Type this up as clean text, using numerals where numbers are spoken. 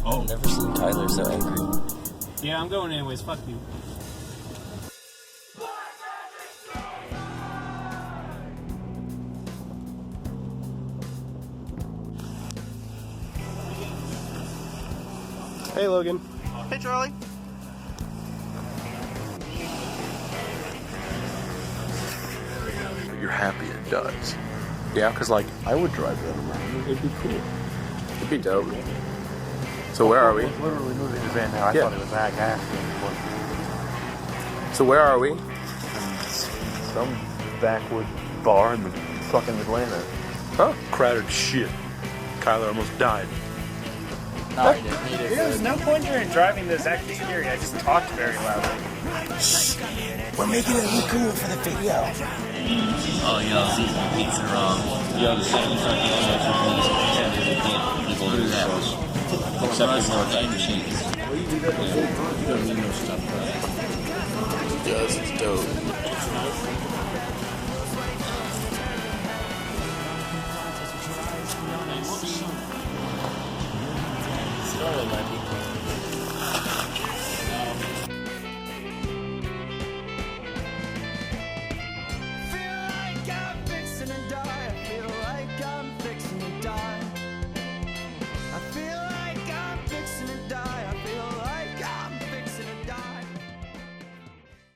Oh. I've never seen Tyler so angry. Yeah, I'm going anyways. Fuck you. Hey, Logan. Hey, Charlie. You're happy it does. Yeah, because, like, I would drive that around. It'd be cool. It'd be dope. So where are we? Literally moving his van now. I Yeah. thought it was Zach Aston. So where are we? Some backwood bar in the fucking Atlanta. Huh? Crowded shit. Kyler almost died. No, he didn't. He did There's good. no point in driving this actually scary. I just talked very loudly. We're making it look cool for the video. Oh, yeah. Pizza wrong. Yo, the second front people do that. Except for more type of cheese. It does, it's dope.